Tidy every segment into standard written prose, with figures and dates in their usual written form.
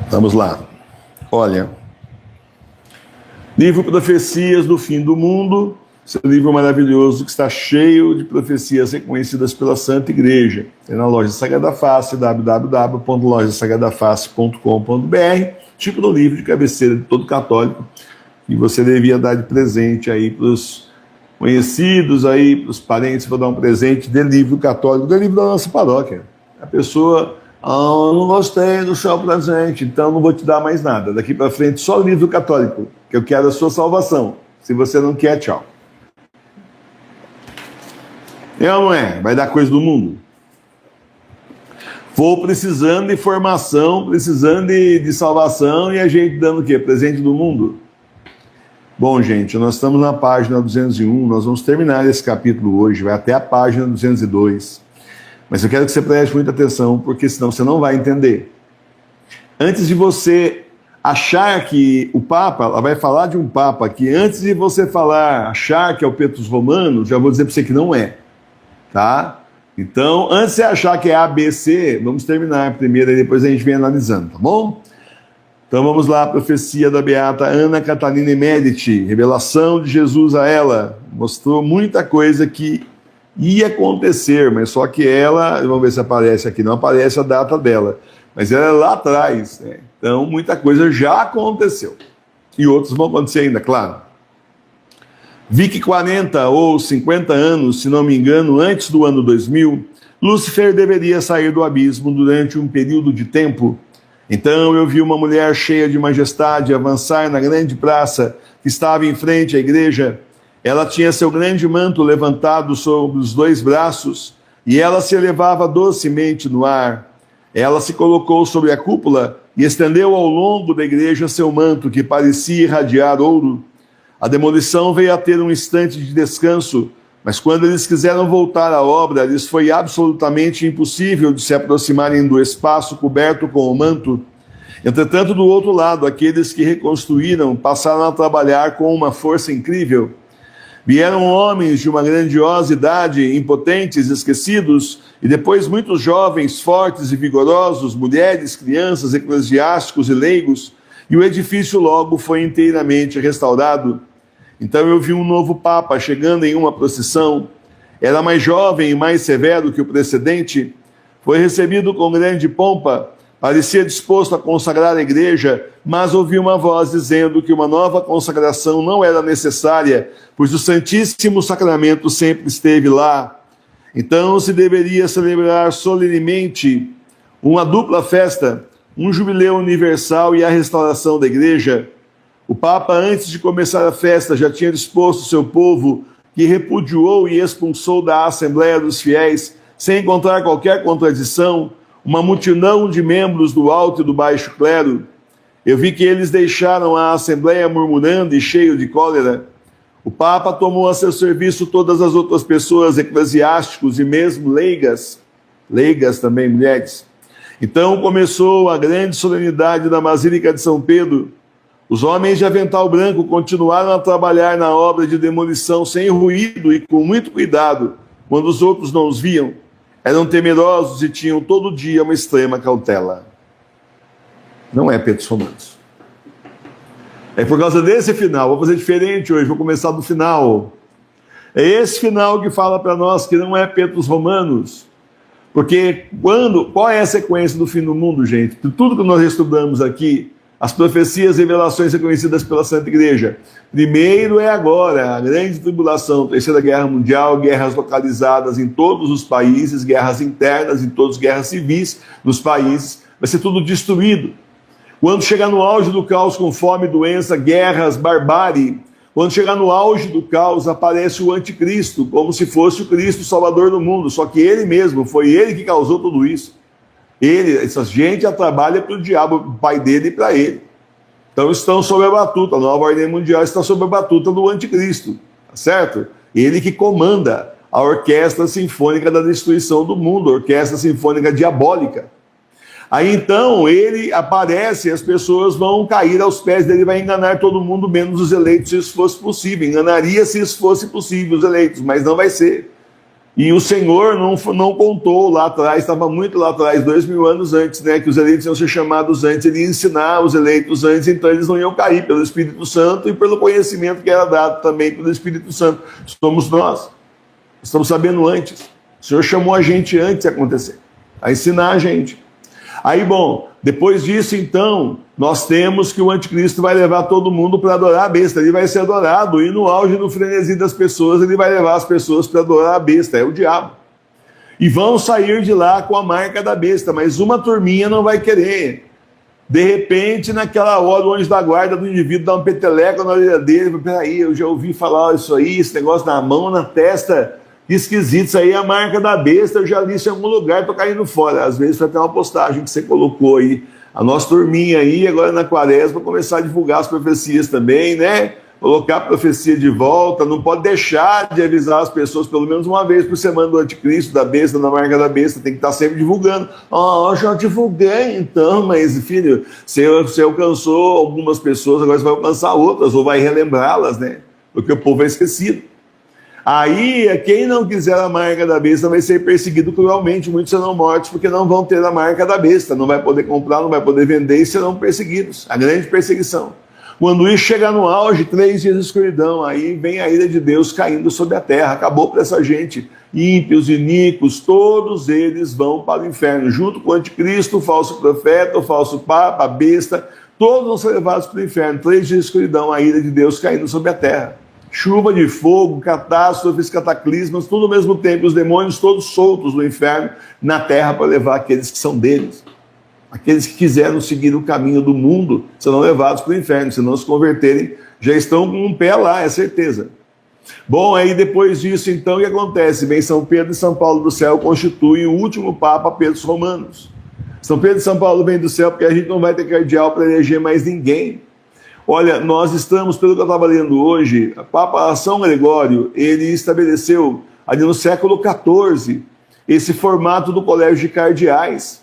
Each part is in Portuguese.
Vamos lá. Olha, livro Profecias do Fim do Mundo, esse livro maravilhoso que está cheio de profecias reconhecidas pela Santa Igreja. Tem na Loja Sagrada Face, www.lojasagradaface.com.br, tipo do livro de cabeceira de todo católico, que você devia dar de presente aí para os conhecidos, aí para os parentes, vou dar um presente de livro católico, de livro da nossa paróquia. A pessoa... não gostei do seu presente, então não vou te dar mais nada. Daqui para frente, só livro católico, que eu quero a sua salvação. Se você não quer, tchau. Não é? Vai dar coisa do mundo. Vou precisando de formação, precisando de salvação, e a gente dando o quê? Presente do mundo? Bom, gente, nós estamos na página 201, nós vamos terminar esse capítulo hoje, vai até a página 202. Mas eu quero que você preste muita atenção, porque senão você não vai entender. Antes de você achar que o Papa, ela vai falar de um Papa que antes de você achar que é o Petrus Romano, já vou dizer para você que não é. Tá? Então, antes de você achar que é ABC, vamos terminar primeiro e depois a gente vem analisando, tá bom? Então vamos lá, a profecia da beata Ana Catarina Medici, revelação de Jesus a ela. Mostrou muita coisa que ia acontecer, mas só que ela, vamos ver se aparece aqui, não aparece a data dela, mas ela é lá atrás, né? Então muita coisa já aconteceu, e outros vão acontecer ainda, claro. Vi que 40 ou 50 anos, se não me engano, antes do ano 2000, Lúcifer deveria sair do abismo durante um período de tempo. Então eu vi uma mulher cheia de majestade avançar na grande praça que estava em frente à igreja. Ela tinha seu grande manto levantado sobre os dois braços, e ela se elevava docemente no ar. Ela se colocou sobre a cúpula e estendeu ao longo da igreja seu manto, que parecia irradiar ouro. A demolição veio a ter um instante de descanso, mas quando eles quiseram voltar à obra, lhes foi absolutamente impossível de se aproximarem do espaço coberto com o manto. Entretanto, do outro lado, aqueles que reconstruíram passaram a trabalhar com uma força incrível. Vieram homens de uma grandiosa idade, impotentes, esquecidos, e depois muitos jovens, fortes e vigorosos, mulheres, crianças, eclesiásticos e leigos, e o edifício logo foi inteiramente restaurado. Então eu vi um novo Papa chegando em uma procissão. Era mais jovem e mais severo que o precedente. Foi recebido com grande pompa, parecia disposto a consagrar a igreja, mas ouvi uma voz dizendo que uma nova consagração não era necessária, pois o Santíssimo Sacramento sempre esteve lá. Então se deveria celebrar solenemente uma dupla festa, um jubileu universal e a restauração da igreja. O Papa, antes de começar a festa, já tinha disposto seu povo, que repudiou e expulsou da Assembleia dos Fiéis, sem encontrar qualquer contradição, uma multidão de membros do alto e do baixo clero. Eu vi que eles deixaram a Assembleia murmurando e cheio de cólera. O Papa tomou a seu serviço todas as outras pessoas, eclesiásticos e mesmo leigas também, mulheres. Então começou a grande solenidade da Basílica de São Pedro. Os homens de avental branco continuaram a trabalhar na obra de demolição sem ruído e com muito cuidado, quando os outros não os viam. Eram temerosos e tinham todo dia uma extrema cautela. Não é Petrus Romanos. É por causa desse final, vou fazer diferente hoje, vou começar do final. É esse final que fala para nós que não é Petrus Romanos. Porque qual é a sequência do fim do mundo, gente? De tudo que nós estudamos aqui, as profecias e revelações reconhecidas pela Santa Igreja. Primeiro é agora, a grande tribulação, Terceira Guerra Mundial, guerras localizadas em todos os países, guerras internas em todos, guerras civis nos países, vai ser tudo destruído. Quando chegar no auge do caos com fome, doença, guerras, barbárie, quando chegar no auge do caos, aparece o anticristo, como se fosse o Cristo Salvador do mundo, só que ele mesmo, foi ele que causou tudo isso. Essa gente já trabalha para o diabo, o pai dele e para ele. Então estão sob a batuta, a nova ordem mundial está sob a batuta do anticristo, tá certo? Ele que comanda a orquestra sinfônica da destruição do mundo, a orquestra sinfônica diabólica. Aí então ele aparece e as pessoas vão cair aos pés dele, vai enganar todo mundo, menos os eleitos, se isso fosse possível. Enganaria se isso fosse possível, os eleitos, mas não vai ser. E o Senhor não contou lá atrás, estava muito lá atrás, 2000 anos antes, né, que os eleitos iam ser chamados antes, ele ia ensinar os eleitos antes, então eles não iam cair pelo Espírito Santo e pelo conhecimento que era dado também pelo Espírito Santo. Somos nós, estamos sabendo antes. O Senhor chamou a gente antes de acontecer, a ensinar a gente. Aí, bom, depois disso, então, nós temos que o anticristo vai levar todo mundo para adorar a besta. Ele vai ser adorado e no auge do frenesi das pessoas, ele vai levar as pessoas para adorar a besta, é o diabo. E vão sair de lá com a marca da besta, mas uma turminha não vai querer. De repente, naquela hora, o anjo da guarda do indivíduo dá um peteleco na orelha dele. Peraí, eu já ouvi falar isso aí, esse negócio na mão, na testa... esquisito, isso aí é a marca da besta, eu já li isso em algum lugar, tô caindo fora. Às vezes foi até uma postagem que você colocou aí, a nossa turminha aí, agora na quaresma, começar a divulgar as profecias também, né? Colocar a profecia de volta, não pode deixar de avisar as pessoas, pelo menos uma vez por semana do anticristo, da besta, da marca da besta, tem que estar sempre divulgando. Já divulguei então, mas filho, você alcançou algumas pessoas, agora você vai alcançar outras, ou vai relembrá-las, né? Porque o povo é esquecido. Aí, quem não quiser a marca da besta vai ser perseguido cruelmente, muitos serão mortos porque não vão ter a marca da besta, não vai poder comprar, não vai poder vender e serão perseguidos, a grande perseguição. Quando isso chegar no auge, 3 dias de escuridão, aí vem a ira de Deus caindo sobre a terra, acabou para essa gente, ímpios, iníquos, todos eles vão para o inferno, junto com o anticristo, o falso profeta, o falso papa, a besta, todos vão ser levados para o inferno, 3 dias de escuridão, a ira de Deus caindo sobre a terra. Chuva de fogo, catástrofes, cataclismas, tudo ao mesmo tempo, os demônios todos soltos no inferno, na terra, para levar aqueles que são deles. Aqueles que quiseram seguir o caminho do mundo serão levados para o inferno, se não se converterem, já estão com um pé lá, é certeza. Bom, aí depois disso, então, o que acontece? Vem São Pedro e São Paulo do céu, constituem o último Papa pelos romanos. São Pedro e São Paulo vêm do céu porque a gente não vai ter cardeal para eleger mais ninguém. Olha, nós estamos, pelo que eu estava lendo hoje, o Papa São Gregório, ele estabeleceu, ali no século XIV, esse formato do colégio de cardeais.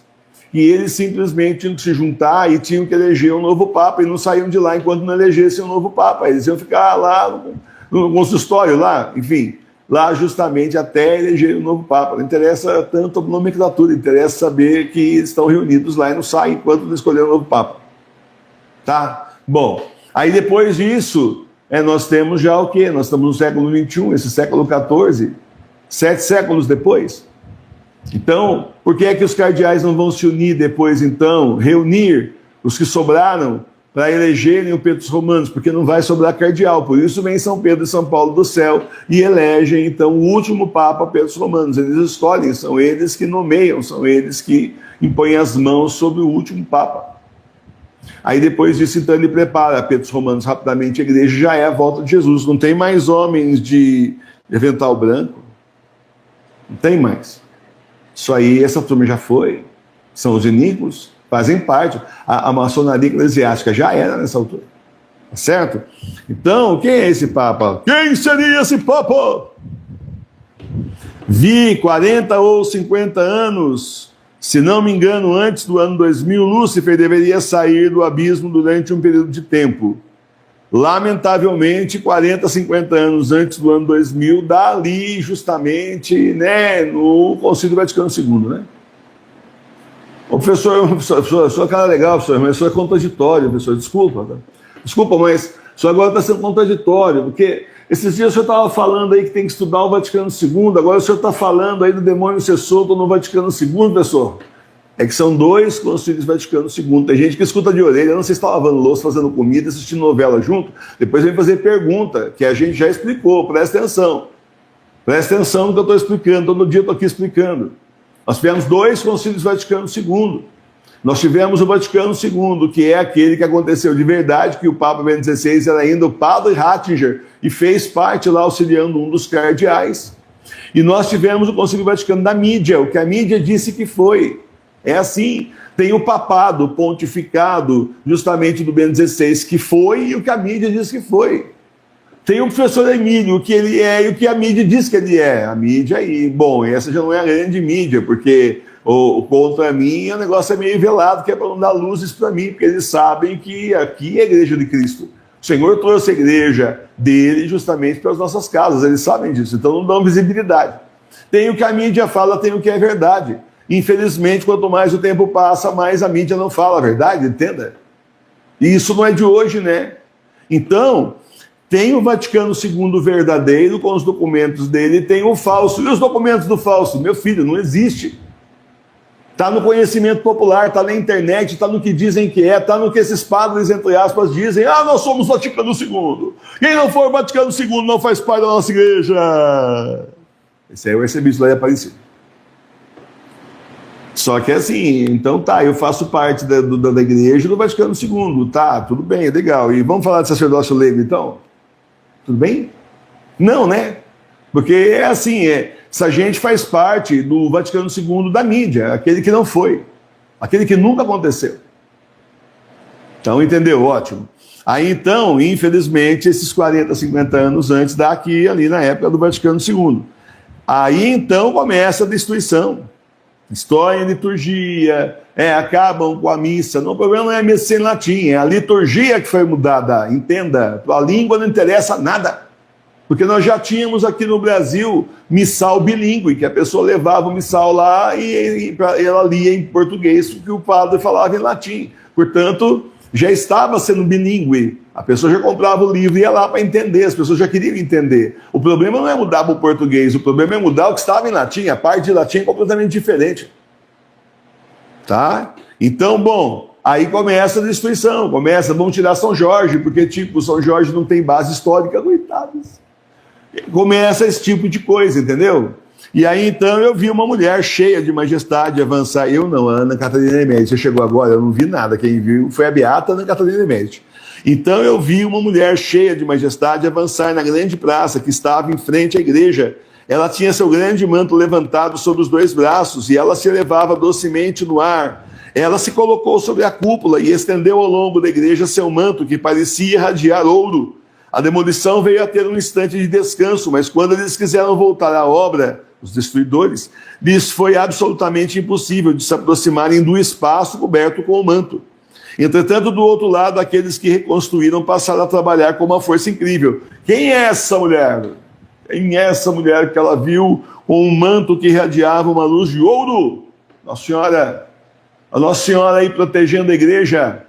E eles simplesmente tinham que se juntar e tinham que eleger um novo Papa, e não saíam de lá enquanto não elegessem um novo Papa. Eles iam ficar lá no consistório, lá, enfim, lá justamente até eleger um novo Papa. Não interessa tanto a nomenclatura, interessa saber que estão reunidos lá e não saem enquanto não escolheram um novo Papa. Tá? Bom, aí depois disso, nós temos já o quê? Nós estamos no século XXI, esse século XIV, 7 séculos depois. Então, por que é que os cardeais não vão se unir depois, então, reunir os que sobraram para elegerem o Petrus Romanos? Porque não vai sobrar cardeal, por isso vem São Pedro e São Paulo do céu e elegem, então, o último Papa Petrus Romanos. Eles escolhem, são eles que nomeiam, são eles que impõem as mãos sobre o último Papa. Aí depois disso, então, ele prepara Petrus Romanos rapidamente, a igreja já é a volta de Jesus. Não tem mais homens de avental branco. Não tem mais. Isso aí, essa turma já foi. São os iníquos, fazem parte. A maçonaria eclesiástica já era nessa altura. Tá certo? Então, quem é esse Papa? Quem seria esse Papa? Vi 40 ou 50 anos... Se não me engano, antes do ano 2000, Lúcifer deveria sair do abismo durante um período de tempo. Lamentavelmente, 40, 50 anos antes do ano 2000, dali justamente, né, no Concílio Vaticano II, né? Ô, professor, sua cara é legal, professor, mas isso é contraditório, professor, desculpa, mas o senhor agora está sendo contraditório, porque esses dias o senhor estava falando aí que tem que estudar o Vaticano II, agora o senhor está falando aí do demônio ser solto no Vaticano II, professor. É que são 2 concílios Vaticano II. Tem gente que escuta de orelha, eu não sei se está lavando louça, fazendo comida, assistindo novela junto, depois vem fazer pergunta, que a gente já explicou, presta atenção. Presta atenção no que eu estou explicando, todo dia eu estou aqui explicando. Nós tivemos 2 concílios Vaticano II. Nós tivemos o Vaticano II, que é aquele que aconteceu de verdade, que o Papa Bento XVI era ainda o Padre Ratzinger e fez parte lá auxiliando um dos cardeais. E nós tivemos o Concílio Vaticano da mídia, o que a mídia disse que foi. É assim, tem o papado, o pontificado, justamente do Bento XVI, que foi, e o que a mídia diz que foi. Tem o professor Emílio, o que ele é e o que a mídia diz que ele é. A mídia aí, bom, essa já não é a grande mídia, porque o contra mim o negócio é meio velado, que é para não dar luzes para mim, porque eles sabem que aqui é a igreja de Cristo. O Senhor trouxe a igreja dele justamente para as nossas casas, eles sabem disso, então não dão visibilidade. Tem o que a mídia fala, tem o que é verdade. Infelizmente, quanto mais o tempo passa, mais a mídia não fala a verdade, entenda? E isso não é de hoje, né? Então, tem o Vaticano II verdadeiro, com os documentos dele, e tem o falso. E os documentos do falso? Meu filho, não existe. Está no conhecimento popular, está na internet, está no que dizem que é, está no que esses padres, entre aspas, dizem. Ah, nós somos Vaticano II. Quem não for Vaticano II não faz parte da nossa igreja. Esse aí eu recebi isso lá de Aparecido. Só que assim, então tá, eu faço parte da igreja do Vaticano II, tá, tudo bem, legal. E vamos falar de sacerdócio leigo então? Tudo bem? Não, né? Porque é assim, essa gente faz parte do Vaticano II da mídia, aquele que não foi, aquele que nunca aconteceu. Então, entendeu? Ótimo. Aí então, infelizmente, esses 40, 50 anos antes dá aqui, ali na época do Vaticano II. Aí então começa a destruição. História e liturgia, acabam com a missa. Não, o problema não é a missa em latim, é a liturgia que foi mudada. Entenda, a língua não interessa nada. Porque nós já tínhamos aqui no Brasil missal bilíngue, que a pessoa levava o missal lá e ela lia em português o que o padre falava em latim. Portanto, já estava sendo bilíngue. A pessoa já comprava o livro e ia lá para entender, as pessoas já queriam entender. O problema não é mudar para o português, o problema é mudar o que estava em latim, a parte de latim é completamente diferente. Tá? Então, bom, aí começa a destruição, vamos tirar São Jorge, porque tipo, São Jorge não tem base histórica, coitados. Começa esse tipo de coisa, entendeu? E aí então eu vi uma mulher cheia de majestade avançar. Eu não, a Ana Catarina Emérita. Você chegou agora, eu não vi nada. Quem viu foi a beata Ana Catarina Emérita. Então eu vi uma mulher cheia de majestade avançar na grande praça que estava em frente à igreja. Ela tinha seu grande manto levantado sobre os dois braços e ela se elevava docemente no ar. Ela se colocou sobre a cúpula e estendeu ao longo da igreja seu manto que parecia irradiar ouro. A demolição veio a ter um instante de descanso, mas quando eles quiseram voltar à obra, os destruidores, lhes foi absolutamente impossível de se aproximarem do espaço coberto com o manto. Entretanto, do outro lado, aqueles que reconstruíram passaram a trabalhar com uma força incrível. Quem é essa mulher? Quem é essa mulher que ela viu com um manto que irradiava uma luz de ouro? Nossa Senhora, a Nossa Senhora aí protegendo a igreja.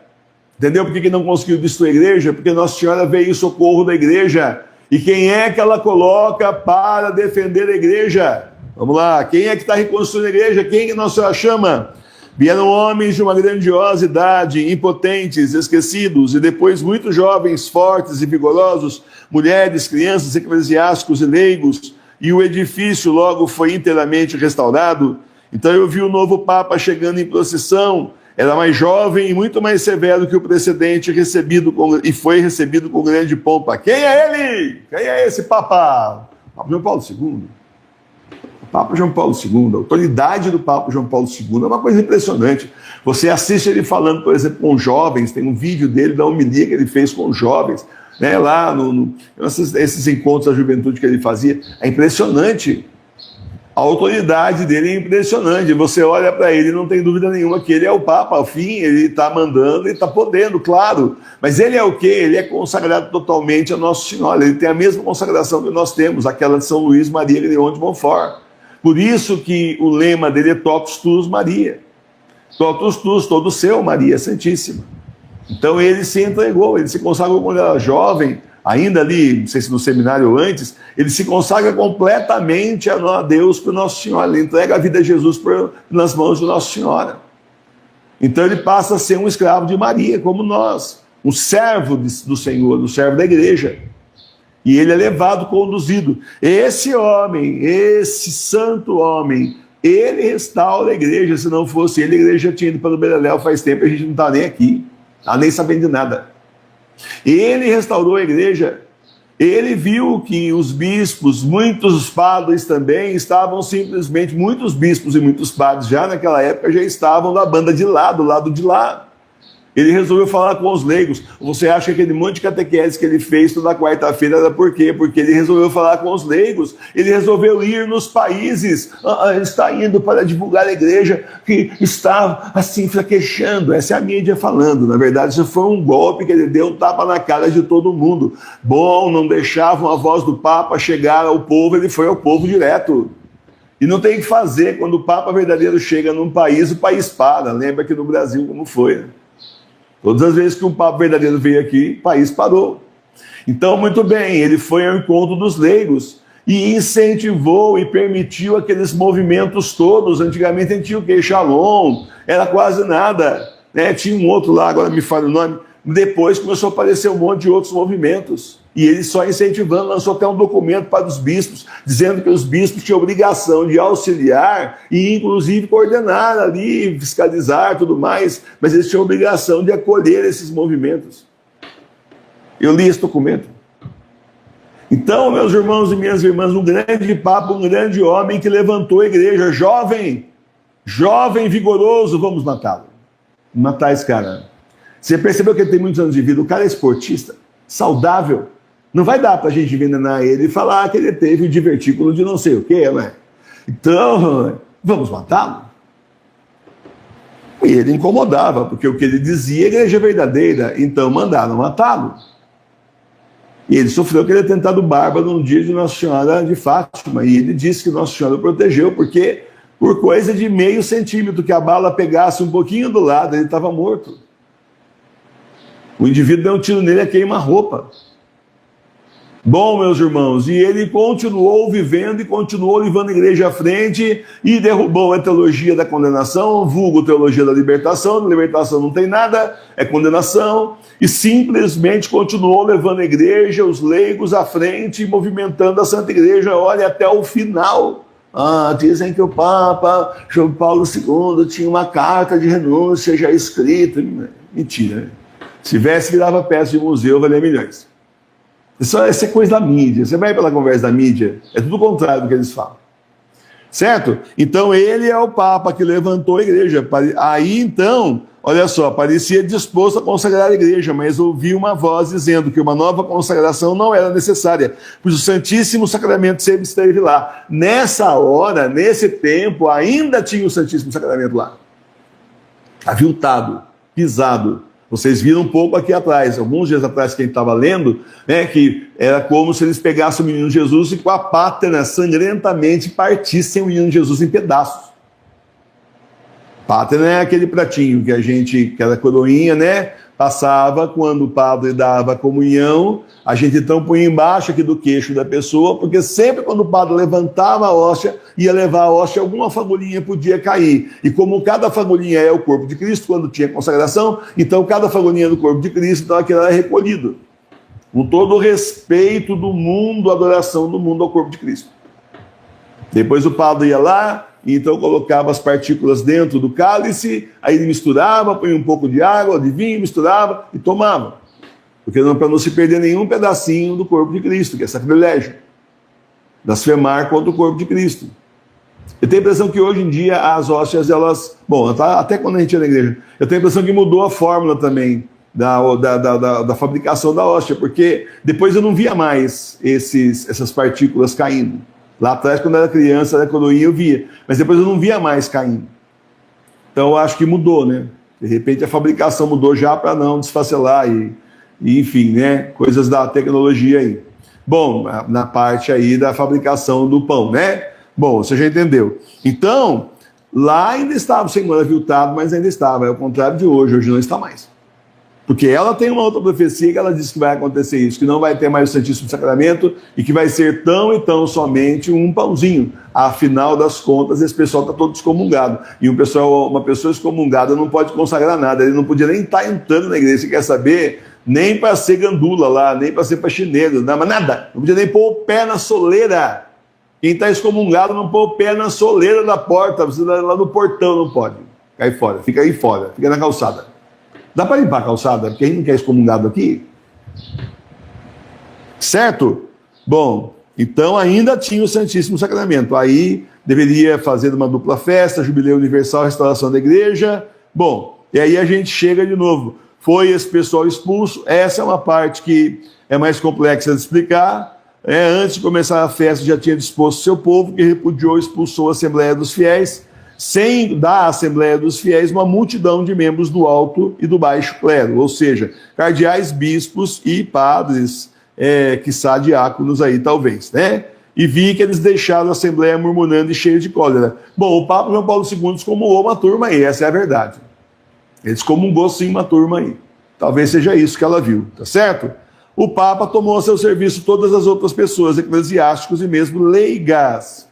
Entendeu por que não conseguiu destruir a igreja? Porque Nossa Senhora veio em socorro da igreja. E quem é que ela coloca para defender a igreja? Vamos lá, quem é que está reconstruindo a igreja? Quem que Nossa Senhora chama? Vieram homens de uma grandiosa idade, impotentes, esquecidos, e depois muitos jovens, fortes e vigorosos, mulheres, crianças, eclesiásticos e leigos, e o edifício logo foi inteiramente restaurado. Então eu vi o novo Papa chegando em procissão. Era mais jovem e muito mais severo que o precedente, e foi recebido com grande pompa. Quem é ele? Quem é esse Papa? Papa João Paulo II. O Papa João Paulo II, a autoridade do Papa João Paulo II é uma coisa impressionante. Você assiste ele falando, por exemplo, com jovens, tem um vídeo dele da homilia que ele fez com jovens, né, lá esses encontros da juventude que ele fazia. É impressionante. A autoridade dele é impressionante. Você olha para ele e não tem dúvida nenhuma que ele é o Papa. Ao fim, ele está mandando e está podendo, claro. Mas ele é o quê? Ele é consagrado totalmente a Nossa Senhora. Ele tem a mesma consagração que nós temos, aquela de São Luís Maria Leão de Montfort. Por isso que o lema dele é Totus Tuus Maria. Totus Tuus, todo seu, Maria Santíssima. Então ele se entregou, ele se consagrou quando era jovem, ainda ali, não sei se no seminário ou antes, ele se consagra completamente a Deus por Nossa Senhora, ele entrega a vida a Jesus nas mãos de Nossa Senhora. Então ele passa a ser um escravo de Maria, como nós, um servo do Senhor, um servo da igreja. E ele é levado, conduzido. Esse homem, esse santo homem, ele restaura a igreja. Se não fosse ele, a igreja já tinha ido para o Beleléu faz tempo, a gente não está nem aqui, está nem sabendo de nada. Ele restaurou a igreja. Ele viu que os bispos, muitos padres também, estavam simplesmente, muitos bispos e muitos padres já naquela época já estavam na banda de lá, do lado de lá. Ele resolveu falar com os leigos. Você acha que aquele monte de catequese que ele fez toda quarta-feira era por quê? Porque ele resolveu falar com os leigos. Ele resolveu ir nos países. Ele está indo para divulgar a igreja que está assim fraquejando. Essa é a mídia falando. Na verdade, isso foi um golpe que ele deu, um tapa na cara de todo mundo. Bom, não deixavam a voz do Papa chegar ao povo, ele foi ao povo direto. E não tem o que fazer, quando o Papa verdadeiro chega num país, o país para. Lembra que no Brasil como foi, né? Todas as vezes que um Papa verdadeiro veio aqui, o país parou. Então, muito bem, ele foi ao encontro dos leigos e incentivou e permitiu aqueles movimentos todos. Antigamente a gente tinha o quê? Shalom, era quase nada, né? Tinha um outro lá, agora me fala o nome. Depois começou a aparecer um monte de outros movimentos. E ele só incentivando, lançou até um documento para os bispos, dizendo que os bispos tinham obrigação de auxiliar e, inclusive, coordenar ali, fiscalizar tudo mais, mas eles tinham obrigação de acolher esses movimentos. Eu li esse documento. Então, meus irmãos e minhas irmãs, um grande papa, um grande homem que levantou a igreja, jovem, vigoroso, vamos matá-lo. Matar esse cara. Você percebeu que ele tem muitos anos de vida? O cara é esportista, saudável. Não vai dar para a gente envenenar ele e falar que ele teve o divertículo de não sei o quê, né? Então, vamos matá-lo? E ele incomodava, porque o que ele dizia, a igreja verdadeira, então mandaram matá-lo. E ele sofreu que ele tinha tentado bárbaro no dia de Nossa Senhora de Fátima, e ele disse que Nossa Senhora o protegeu, porque por coisa de meio centímetro, que a bala pegasse um pouquinho do lado, ele estava morto. O indivíduo deu um tiro nele a queima-roupa. Bom, meus irmãos, e ele continuou vivendo e continuou levando a igreja à frente e derrubou a teologia da condenação, vulgo teologia da libertação não tem nada, é condenação, e simplesmente continuou levando a igreja, os leigos à frente, movimentando a Santa Igreja, olha, até o final. Dizem que o Papa João Paulo II tinha uma carta de renúncia já escrita. Mentira, né? Se tivesse, virava peça de museu, valia milhões. Isso é coisa da mídia. Você vai pela conversa da mídia, é tudo o contrário do que eles falam. Certo? Então ele é o Papa que levantou a igreja. Aí então, olha só, parecia disposto a consagrar a igreja, mas ouviu uma voz dizendo que uma nova consagração não era necessária, pois o Santíssimo Sacramento sempre esteve lá. Nessa hora, nesse tempo, ainda tinha o Santíssimo Sacramento lá. Aviltado, pisado. Vocês viram um pouco aqui atrás, alguns dias atrás que a gente estava lendo, né, que era como se eles pegassem o menino Jesus e com a pátena sangrentamente partissem o menino Jesus em pedaços. Pátena é aquele pratinho que era coroinha, né? Passava quando o padre dava a comunhão, a gente então punha embaixo aqui do queixo da pessoa, porque sempre quando o padre levantava a hóstia, ia levar a hóstia, alguma fagulhinha podia cair. E como cada fagulhinha é o corpo de Cristo, quando tinha consagração, então cada fagulhinha do corpo de Cristo, então aquilo era recolhido. Com todo o respeito do mundo, a adoração do mundo ao corpo de Cristo. Depois o padre ia lá, e então colocava as partículas dentro do cálice, aí ele misturava, põe um pouco de água, de vinho, misturava e tomava. Porque para não se perder nenhum pedacinho do corpo de Cristo, que é sacrilégio. Blasfemar contra o corpo de Cristo. Eu tenho a impressão que hoje em dia as hóstias, elas... Bom, até quando a gente ia na igreja, eu tenho a impressão que mudou a fórmula também da fabricação da hóstia, porque depois eu não via mais essas partículas caindo. Lá atrás, quando eu era criança, era coroinha, eu via. Mas depois eu não via mais caindo. Então, eu acho que mudou, né? De repente, a fabricação mudou já para não desfacelar e, enfim, né? Coisas da tecnologia aí. Bom, na parte aí da fabricação do pão, né? Bom, você já entendeu. Então, lá ainda estava o Senhor aviltado, mas ainda estava. É o contrário de hoje. Hoje não está mais. Porque ela tem uma outra profecia que ela diz que vai acontecer isso, que não vai ter mais o Santíssimo Sacramento e que vai ser tão e tão somente um pãozinho. Afinal das contas, esse pessoal está todo excomungado. E uma pessoa excomungada não pode consagrar nada, ele não podia nem estar entrando na igreja, você quer saber? Nem para ser gandula lá, nem para ser faxineiro, nada. Não podia nem pôr o pé na soleira. Quem está excomungado não pôr o pé na soleira da porta, você lá no portão não pode. Cai fora, fica aí fora, fica na calçada. Dá para limpar a calçada? Porque a gente não quer excomungado aqui. Certo? Bom, então ainda tinha o Santíssimo Sacramento. Aí deveria fazer uma dupla festa, jubileu universal, restauração da igreja. Bom, e aí a gente chega de novo. Foi esse pessoal expulso. Essa é uma parte que é mais complexa de explicar. Antes de começar a festa, já tinha disposto seu povo, que repudiou e expulsou a Assembleia dos Fiéis, sem da Assembleia dos Fiéis uma multidão de membros do alto e do baixo clero, ou seja, cardeais, bispos e padres, quiçá diáconos aí talvez, né? e vi que eles deixaram a Assembleia murmurando e cheios de cólera. Bom, o Papa João Paulo II excomungou uma turma aí, essa é a verdade. Ele excomungou sim uma turma aí. Talvez seja isso que ela viu, tá certo? O Papa tomou a seu serviço todas as outras pessoas, eclesiásticos e mesmo leigas.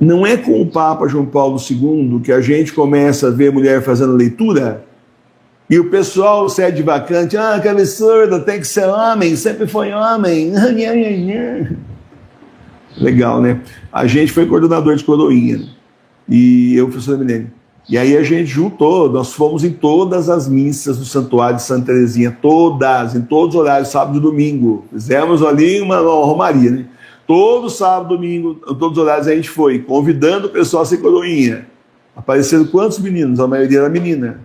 Não é com o Papa João Paulo II que a gente começa a ver mulher fazendo leitura e o pessoal cede vacante, que absurdo, tem que ser homem, sempre foi homem. Legal, né? A gente foi coordenador de coroinha e eu, professor Milene. E aí a gente juntou, nós fomos em todas as missas do Santuário de Santa Teresinha, todas, em todos os horários, sábado e domingo. Fizemos ali uma romaria, né? Todo sábado, domingo, todos os horários a gente foi, convidando o pessoal a ser coroinha. Apareceram quantos meninos? A maioria era menina.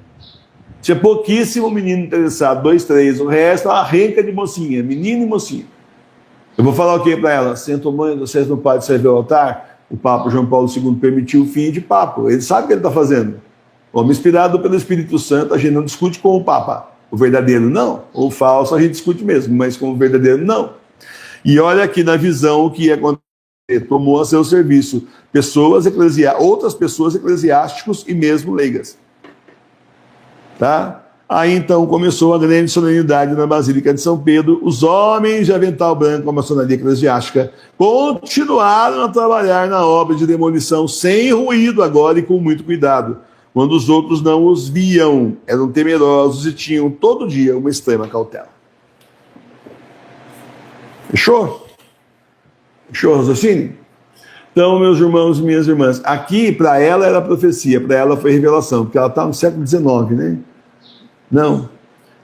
Tinha pouquíssimo menino interessado, 2, 3. O resto, uma renca de mocinha, menino e mocinha. Eu vou falar o que para ela? Sentam, mãe, vocês não podem servir ao altar? O Papa João Paulo II permitiu o fim de papo. Ele sabe o que ele está fazendo. Homem inspirado pelo Espírito Santo, a gente não discute com o Papa. O verdadeiro, não. O falso, a gente discute mesmo, mas com o verdadeiro, não. E olha aqui na visão o que ia acontecer. Tomou a seu serviço outras pessoas eclesiásticos e mesmo leigas. Tá? Aí então começou a grande solenidade na Basílica de São Pedro. Os homens de avental branco, a maçonaria eclesiástica, continuaram a trabalhar na obra de demolição sem ruído agora e com muito cuidado, quando os outros não os viam, eram temerosos e tinham todo dia uma extrema cautela. Fechou? Fechou o raciocínio? Então, meus irmãos e minhas irmãs, aqui para ela era profecia, para ela foi revelação, porque ela está no século XIX, né? Não,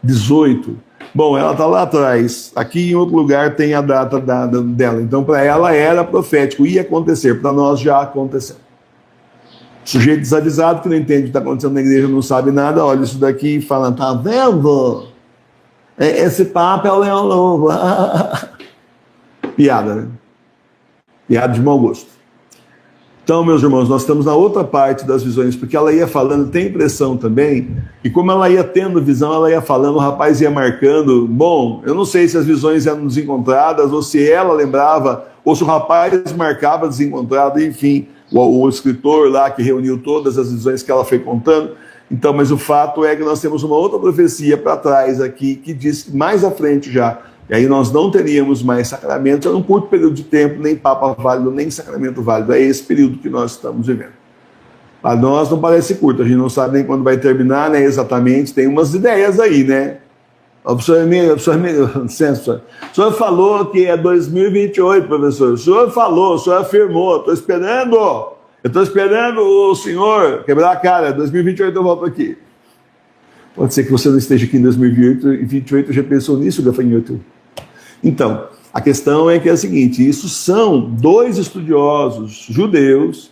18. Bom, ela está lá atrás. Aqui em outro lugar tem a data dela. Então, para ela era profético, ia acontecer. Para nós já aconteceu. Sujeito desavisado que não entende o que está acontecendo na igreja, não sabe nada, olha isso daqui e fala, tá vendo? Esse papo é o leão lobo. Piada, né? Piada de mau gosto. Então, meus irmãos, nós estamos na outra parte das visões, porque ela ia falando, tem impressão também, e como ela ia tendo visão, ela ia falando, o rapaz ia marcando. Bom, eu não sei se as visões eram desencontradas, ou se ela lembrava, ou se o rapaz marcava desencontrado, enfim, o escritor lá que reuniu todas as visões que ela foi contando. Então, mas o fato é que nós temos uma outra profecia para trás aqui, que diz que mais à frente já, e aí nós não teríamos mais sacramentos, é um curto período de tempo, nem papa válido, nem sacramento válido. É esse período que nós estamos vivendo. Para nós não parece curto, a gente não sabe nem quando vai terminar, né, exatamente, tem umas ideias aí, né? O senhor falou que é 2028, professor. O senhor falou, o senhor afirmou, eu estou esperando o senhor quebrar a cara, 2028 eu volto aqui. Pode ser que você não esteja aqui em 2028 já pensou nisso, gafanhoto? Então, a questão é que é a seguinte, isso são 2 estudiosos judeus,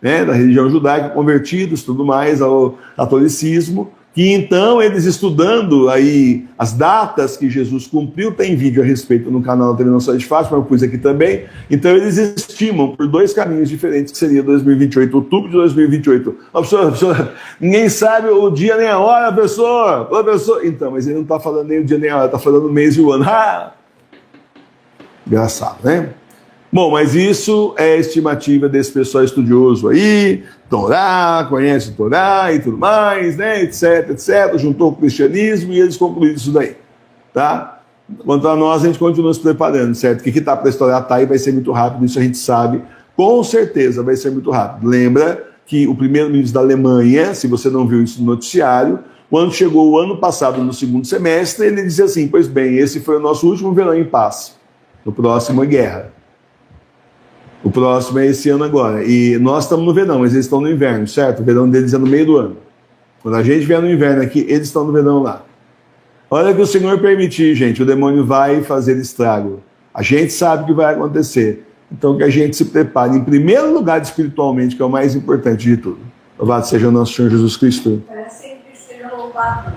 né, da religião judaica, convertidos, tudo mais, ao catolicismo, que então eles estudando aí as datas que Jesus cumpriu, tem vídeo a respeito no canal da TV Noção de Fátima, eu pus aqui também, então eles estimam por 2 caminhos diferentes, que seria 2028, outubro de 2028. Professor, ninguém sabe o dia nem a hora, professor. Então, mas ele não está falando nem o dia nem a hora, está falando o mês e o ano. Engraçado, né? Bom, mas isso é a estimativa desse pessoal estudioso aí, Torá, conhece Torá e tudo mais, né, etc, juntou com o cristianismo e eles concluíram isso daí, tá? Quanto a nós, a gente continua se preparando, certo? O que está para estourar está aí, vai ser muito rápido, isso a gente sabe, com certeza vai ser muito rápido. Lembra que o primeiro-ministro da Alemanha, se você não viu isso no noticiário, quando chegou o ano passado, no segundo semestre, ele dizia assim, pois bem, esse foi o nosso último verão em paz, no próximo é guerra. O próximo é esse ano agora. E nós estamos no verão, mas eles estão no inverno, certo? O verão deles é no meio do ano. Quando a gente vier no inverno aqui, eles estão no verão lá. Olha que o Senhor permitir, gente, o demônio vai fazer estrago. A gente sabe o que vai acontecer. Então que a gente se prepare, em primeiro lugar, espiritualmente, que é o mais importante de tudo. Louvado seja o nosso Senhor Jesus Cristo. Sempre seja louvado.